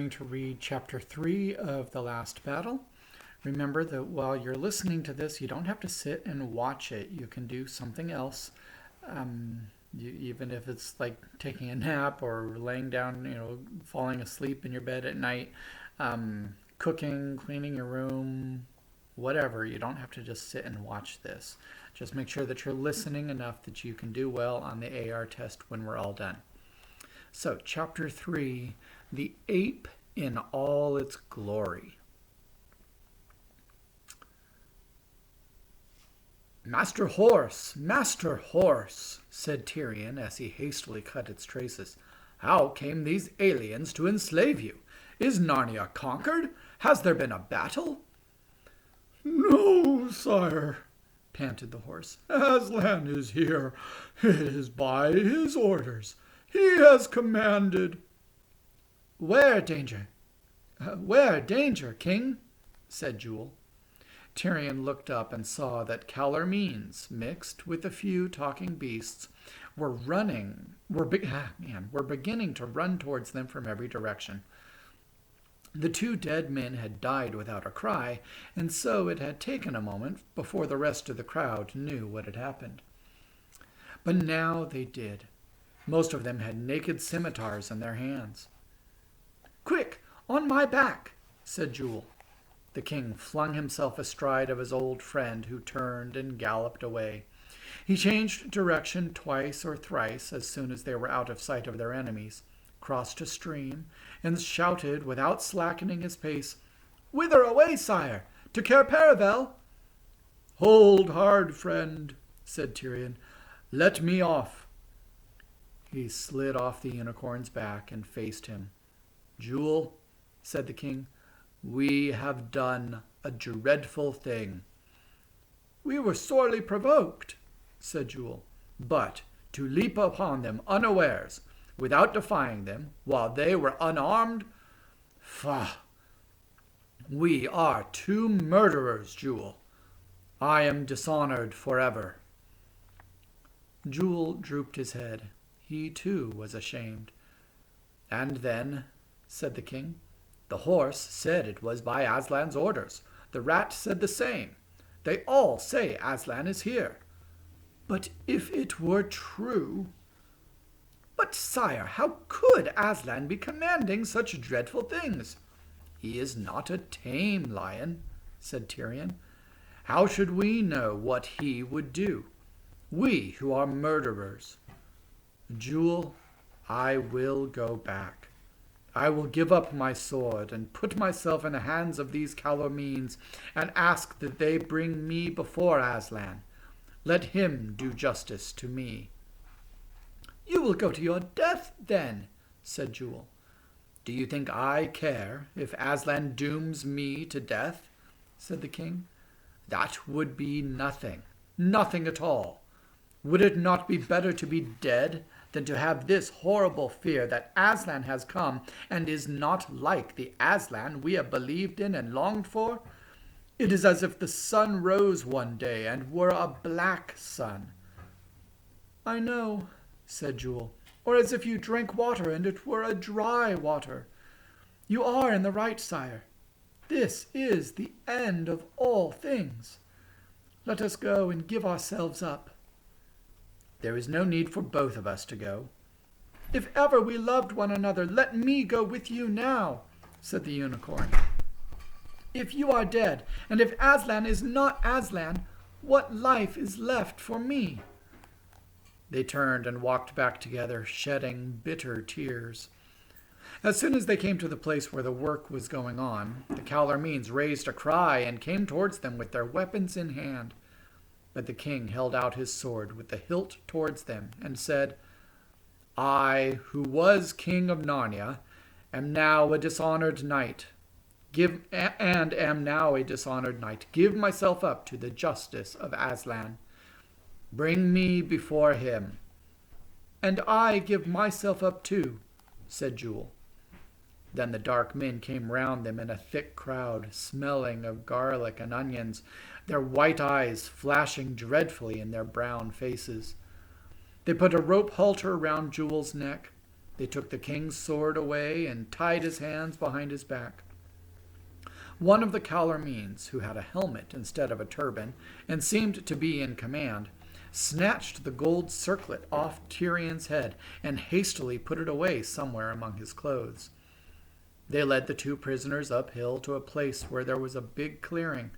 going to read chapter 3 of The Last Battle. Remember that while you're listening to this, you don't have to sit and watch it. You can do something else, even if it's like taking a nap or laying down, falling asleep in your bed at night, cooking, cleaning your room, whatever. You don't have to just sit and watch this. Just make sure that you're listening enough that you can do well on the AR test when we're all done. So, chapter 3, The Ape in All Its Glory. Master Horse, said Tirian as he hastily cut its traces. How came these aliens to enslave you? Is Narnia conquered? Has there been a battle? No, sire, panted the horse. Aslan is here. It is by his orders. He has commanded. Where danger, King? Said Jewel. Tirian looked up and saw that Calormenes, mixed with a few talking beasts, were beginning to run towards them from every direction. The two dead men had died without a cry, and so it had taken a moment before the rest of the crowd knew what had happened. But now they did. Most of them had naked scimitars in their hands. Quick, on my back, said Jewel. The king flung himself astride of his old friend, who turned and galloped away. He changed direction twice or thrice as soon as they were out of sight of their enemies, crossed a stream, and shouted without slackening his pace, "Whither away, sire? To Cair Paravel?" "Hold hard, friend," said Tirian. "Let me off." He slid off the unicorn's back and faced him. "Jewel," said the king, "we have done a dreadful thing." "We were sorely provoked," said Jewel. "But to leap upon them unawares, without defying them, while they were unarmed? Faugh! We are two murderers, Jewel. I am dishonored forever." Jewel drooped his head. He, too, was ashamed. "And then," said the king, "the horse said it was by Aslan's orders. The rat said the same. They all say Aslan is here." "But if it were true—" "But, sire, how could Aslan be commanding such dreadful things?" "He is not a tame lion," said Tirian. "How should we know what he would do? We who are murderers. Jewel, I will go back. I will give up my sword and put myself in the hands of these Calormenes and ask that they bring me before Aslan. Let him do justice to me." "You will go to your death, then," said Jewel. "Do you think I care if Aslan dooms me to death?" said the king. "That would be nothing at all. Would it not be better to be dead than to have this horrible fear that Aslan has come and is not like the Aslan we have believed in and longed for? It is as if the sun rose one day and were a black sun." "I know," said Jewel, "or as if you drank water and it were a dry water. You are in the right, sire. This is the end of all things. Let us go and give ourselves up." "There is no need for both of us to go." "If ever we loved one another, let me go with you now," said the unicorn. "If you are dead, and if Aslan is not Aslan, what life is left for me?" They turned and walked back together, shedding bitter tears. As soon as they came to the place where the work was going on, the Calormenes raised a cry and came towards them with their weapons in hand. But the king held out his sword with the hilt towards them and said, "I, who was king of Narnia, am now a dishonored knight. Give myself up to the justice of Aslan. Bring me before him." "And I give myself up too," said Jewel. Then the dark men came round them in a thick crowd, smelling of garlic and onions, their white eyes flashing dreadfully in their brown faces. They put a rope halter round Jewel's neck. They took the king's sword away and tied his hands behind his back. One of the Calormenes, who had a helmet instead of a turban and seemed to be in command, snatched the gold circlet off Tyrion's head and hastily put it away somewhere among his clothes. They led the two prisoners uphill to a place where there was a big clearing,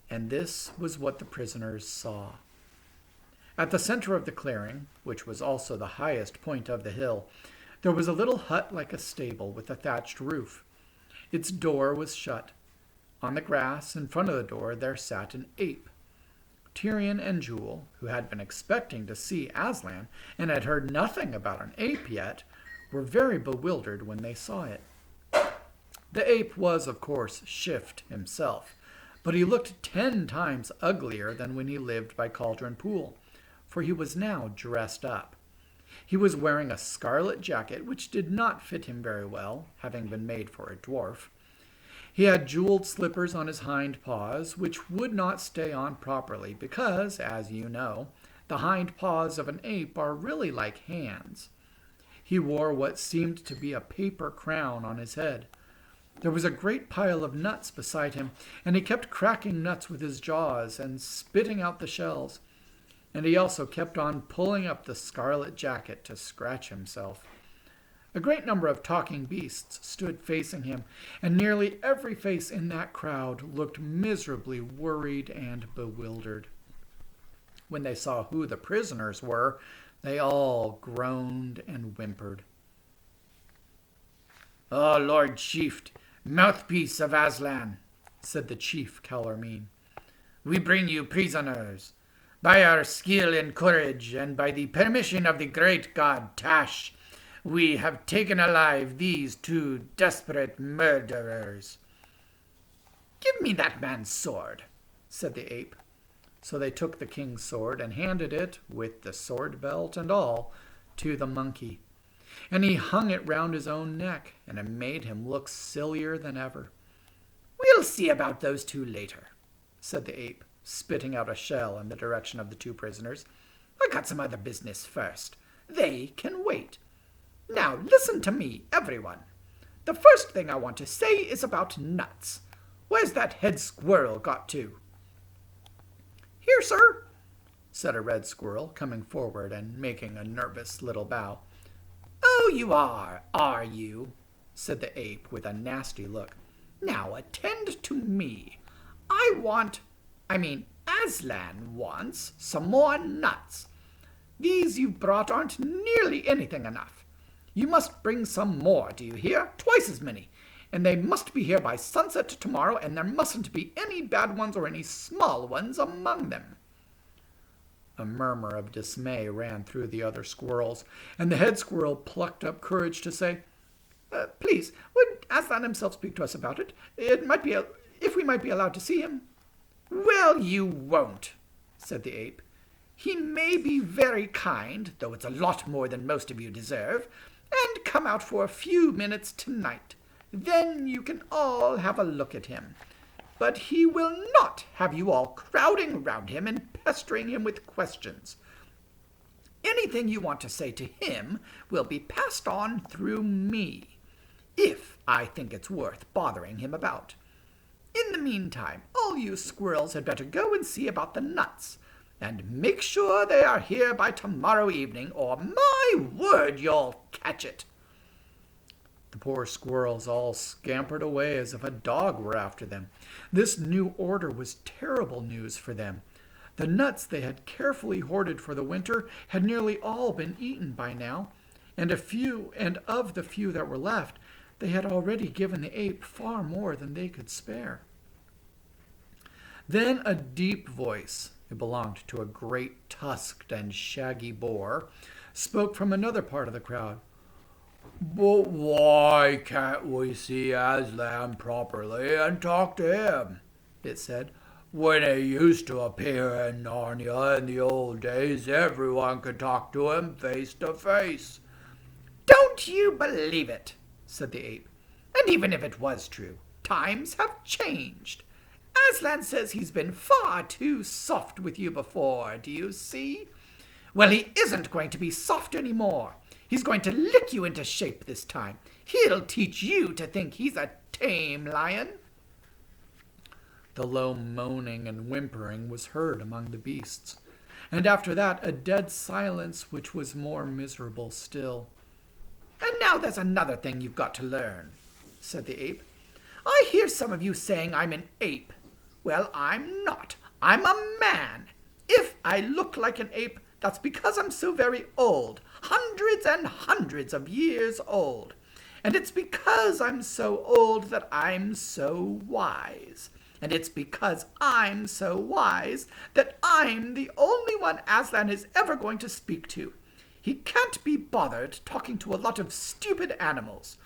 and this was what the prisoners saw. At the center of the clearing, which was also the highest point of the hill, there was a little hut like a stable with a thatched roof. Its door was shut. On the grass in front of the door there sat an ape. Tyrion and Jewel, who had been expecting to see Aslan and had heard nothing about an ape yet, were very bewildered when they saw it. The ape was, of course, Shift himself, but he looked 10 times uglier than when he lived by Cauldron Pool, for he was now dressed up. He was wearing a scarlet jacket which did not fit him very well, having been made for a dwarf. He had jeweled slippers on his hind paws, which would not stay on properly because, as you know, the hind paws of an ape are really like hands. He wore what seemed to be a paper crown on his head. There was a great pile of nuts beside him, and he kept cracking nuts with his jaws and spitting out the shells. And he also kept on pulling up the scarlet jacket to scratch himself. A great number of talking beasts stood facing him, and nearly every face in that crowd looked miserably worried and bewildered. When they saw who the prisoners were, they all groaned and whimpered. "Oh, Lord Chief, mouthpiece of Aslan," said the chief Calormene, "we bring you prisoners. By our skill and courage, and by the permission of the great god Tash, we have taken alive these 2 desperate murderers." "Give me that man's sword," said the ape. So they took the king's sword and handed it, with the sword belt and all, to the monkey. And he hung it round his own neck, and it made him look sillier than ever. "We'll see about those 2 later," said the ape, spitting out a shell in the direction of the 2 prisoners. "I got some other business first. They can wait. Now listen to me, everyone. The first thing I want to say is about nuts. Where's that head squirrel got to?" "Here, sir," said a red squirrel, coming forward and making a nervous little bow. "Oh, you are you?" said the ape with a nasty look. "Now attend to me. Aslan wants some more nuts. These you've brought aren't nearly anything enough. You must bring some more, do you hear? Twice as many. And they must be here by sunset tomorrow, and there mustn't be any bad ones or any small ones among them." A murmur of dismay ran through the other squirrels, and the head squirrel plucked up courage to say, "Please, would Aslan himself speak to us about it? If we might be allowed to see him." "Well, you won't," said the ape. "He may be very kind, though it's a lot more than most of you deserve, and come out for a few minutes tonight. Then you can all have a look at him. But he will not have you all crowding round him and pestering him with questions. Anything you want to say to him will be passed on through me, if I think it's worth bothering him about. In the meantime, all you squirrels had better go and see about the nuts, and make sure they are here by tomorrow evening, or my word, you'll catch it." The poor squirrels all scampered away as if a dog were after them. This new order was terrible news for them. The nuts they had carefully hoarded for the winter had nearly all been eaten by now, and of the few that were left, they had already given the ape far more than they could spare. Then a deep voice, it belonged to a great tusked and shaggy boar, spoke from another part of the crowd. "But why can't we see Aslan properly and talk to him?" it said. "When he used to appear in Narnia in the old days, everyone could talk to him face to face." "Don't you believe it," said the ape. "And even if it was true, times have changed. Aslan says he's been far too soft with you before, do you see? Well, he isn't going to be soft any more. He's going to lick you into shape this time. He'll teach you to think he's a tame lion." The low moaning and whimpering was heard among the beasts, and after that a dead silence which was more miserable still. "And now there's another thing you've got to learn," said the ape. "I hear some of you saying I'm an ape. Well, I'm not. I'm a man. If I look like an ape, that's because I'm so very old, hundreds and hundreds of years old. And it's because I'm so old that I'm so wise. And it's because I'm so wise that I'm the only one Aslan is ever going to speak to. He can't be bothered talking to a lot of stupid animals.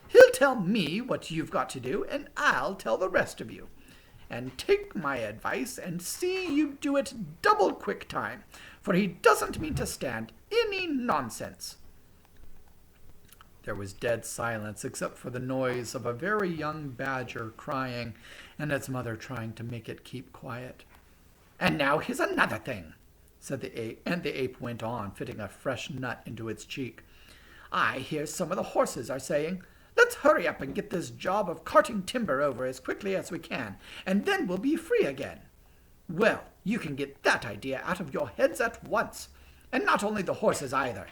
He'll tell me what you've got to do, and I'll tell the rest of you. And take my advice and see you do it double quick time, for he doesn't mean to stand any nonsense." There was dead silence except for the noise of a very young badger crying and its mother trying to make it keep quiet. "And now here's another thing," said the ape, and the ape went on, fitting a fresh nut into its cheek. "I hear some of the horses are saying, 'Let's hurry up and get this job of carting timber over as quickly as we can, and then we'll be free again.' Well, you can get that idea out of your heads at once, and not only the horses either.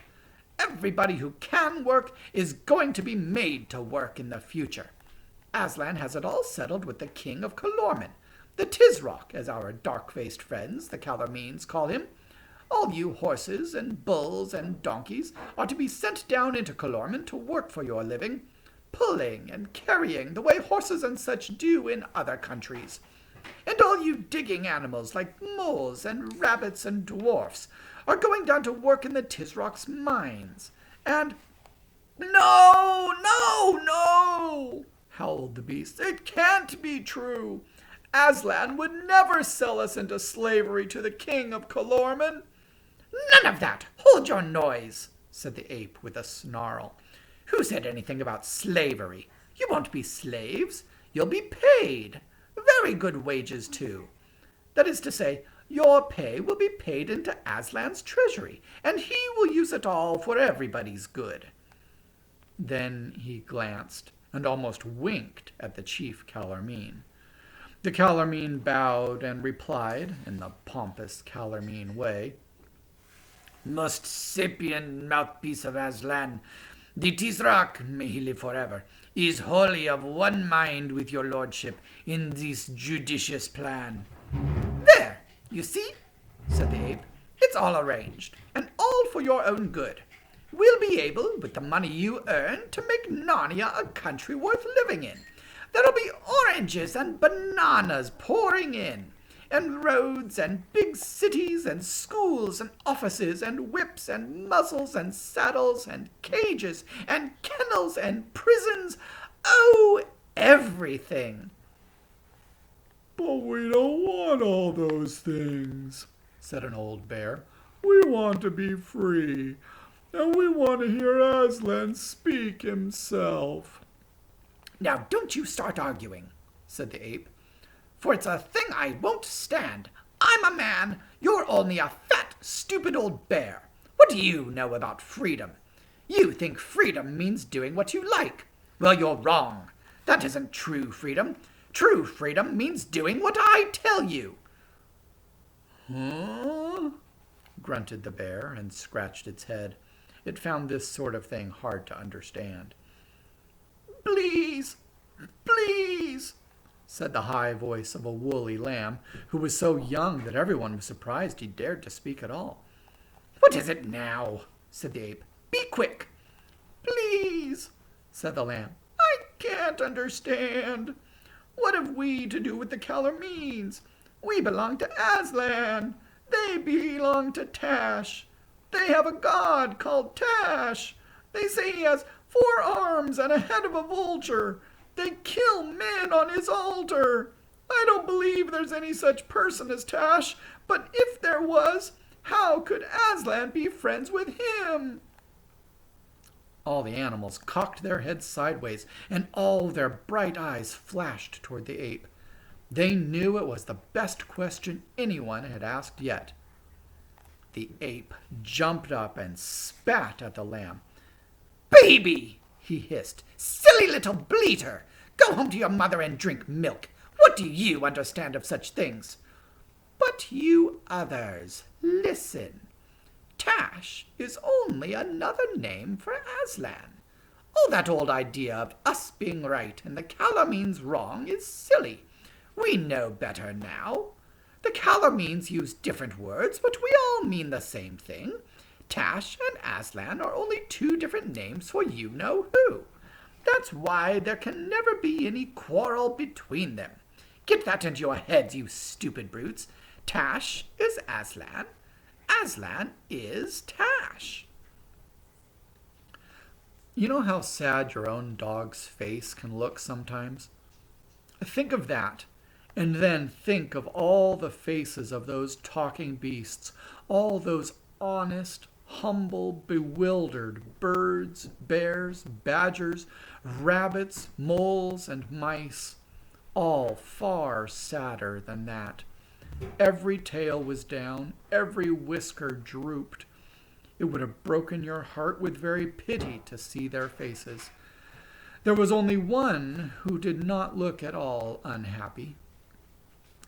Everybody who can work is going to be made to work in the future. Aslan has it all settled with the king of Calormen, the Tisroc, as our dark-faced friends, the Calormenes, call him. All you horses and bulls and donkeys are to be sent down into Calormen to work for your living, pulling and carrying the way horses and such do in other countries. And all you digging animals like moles and rabbits and dwarfs are going down to work in the Tisroc's mines. And—" "No, no, no!" howled the beast. "It can't be true. Aslan would never sell us into slavery to the king of Calormen." "None of that! Hold your noise," said the ape with a snarl. "Who said anything about slavery? You won't be slaves. You'll be paid. Very good wages, too. That is to say, your pay will be paid into Aslan's treasury, and he will use it all for everybody's good." Then he glanced and almost winked at the chief Calormene. The Calormene bowed and replied, in the pompous Calormene way, "Most sapient mouthpiece of Aslan, the Tisroc, may he live forever, is wholly of one mind with your lordship in this judicious plan." "There, you see," said the ape. "It's all arranged, and all for your own good. We'll be able, with the money you earn, to make Narnia a country worth living in. There'll be oranges and bananas pouring in, and roads and big cities and schools and offices and whips and muzzles and saddles and cages and kennels and prisons. Oh, everything." "But we don't want all those things," said an old bear. "We want to be free, and we want to hear Aslan speak himself." "Now don't you start arguing," said the ape, "for it's a thing I won't stand. I'm a man. You're only a fat, stupid old bear. What do you know about freedom? You think freedom means doing what you like. Well, you're wrong. That isn't true freedom. True freedom means doing what I tell you." "Huh?" grunted the bear and scratched its head. It found this sort of thing hard to understand. "Please, please," said the high voice of a woolly lamb, who was so young that everyone was surprised he dared to speak at all. "What is it now?" said the ape. "Be quick." "Please," said the lamb. "I can't understand. What have we to do with the Calormenes? We belong to Aslan. They belong to Tash. They have a god called Tash. They say he has 4 arms and a head of a vulture. They kill men on his altar. I don't believe there's any such person as Tash, but if there was, how could Aslan be friends with him?" All the animals cocked their heads sideways, and all their bright eyes flashed toward the ape. They knew it was the best question anyone had asked yet. The ape jumped up and spat at the lamb. Baby, he hissed. Silly little bleater. Go home to your mother and drink milk. What do you understand of such things? But you others, listen. Tash is only another name for Aslan. All that old idea of us being right and the Calormenes wrong is silly. We know better now. The Calormenes use different words, but we all mean the same thing. Tash and Aslan are only two different names for you-know-who. That's why there can never be any quarrel between them. Get that into your heads, you stupid brutes. Tash is Aslan. Aslan is Tash. You know how sad your own dog's face can look sometimes? Think of that, and then think of all the faces of those talking beasts, all those honest, humble, bewildered birds, bears, badgers, rabbits, moles, and mice, all far sadder than that. Every tail was down, every whisker drooped. It would have broken your heart with very pity to see their faces. There was only one who did not look at all unhappy.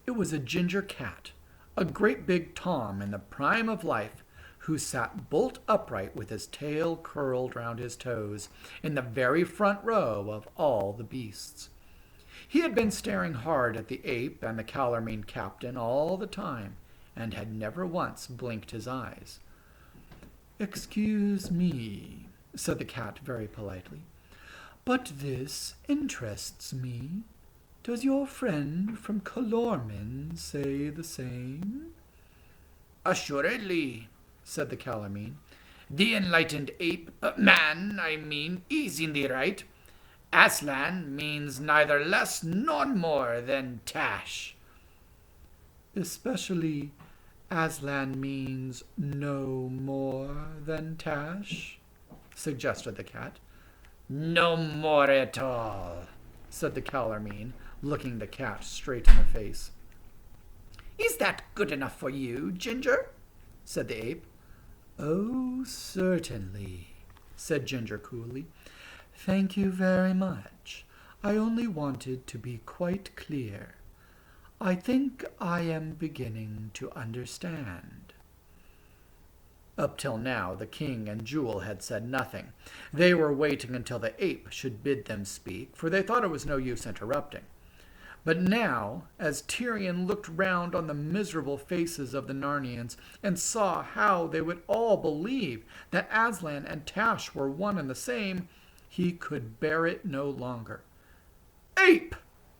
It was a ginger cat, a great big Tom in the prime of life, who sat bolt upright with his tail curled round his toes in the very front row of all the beasts. He had been staring hard at the ape and the Calormene captain all the time, and had never once blinked his eyes. "Excuse me," said the cat very politely, "but this interests me. Does your friend from Calormen say the same?" "Assuredly," said the Calormene. "The enlightened ape, is in the right. Aslan means neither less nor more than Tash." "Especially Aslan means no more than Tash?" suggested the cat. "No more at all," said the Calormene, looking the cat straight in the face. "Is that good enough for you, Ginger?" said the ape. "Oh, certainly," said Ginger coolly. "Thank you very much. I only wanted to be quite clear. I think I am beginning to understand." Up till now, the king and Jewel had said nothing. They were waiting until the ape should bid them speak, for they thought it was no use interrupting. But now, as Tyrion looked round on the miserable faces of the Narnians and saw how they would all believe that Aslan and Tash were one and the same, he could bear it no longer. "Ape!"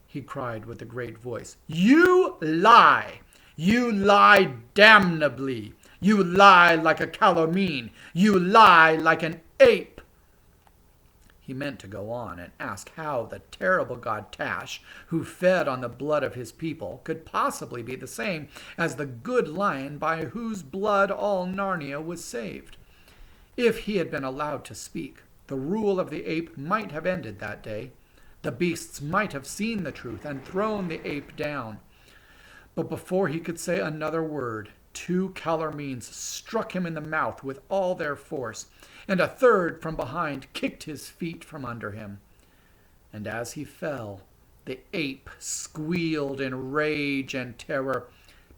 he cried with a great voice. "You lie! You lie damnably! You lie like a Calormene! You lie like an ape!" He meant to go on and ask how the terrible god Tash, who fed on the blood of his people, could possibly be the same as the good lion by whose blood all Narnia was saved. If he had been allowed to speak, the rule of the ape might have ended that day. The beasts might have seen the truth and thrown the ape down. But before he could say another word, two Calormenes struck him in the mouth with all their force, and a third from behind kicked his feet from under him. And as he fell, the ape squealed in rage and terror.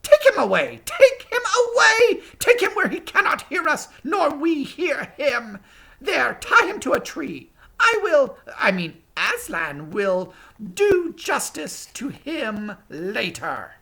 "Take him away! Take him away! Take him where he cannot hear us, nor we hear him! There, tie him to a tree. Aslan will do justice to him later."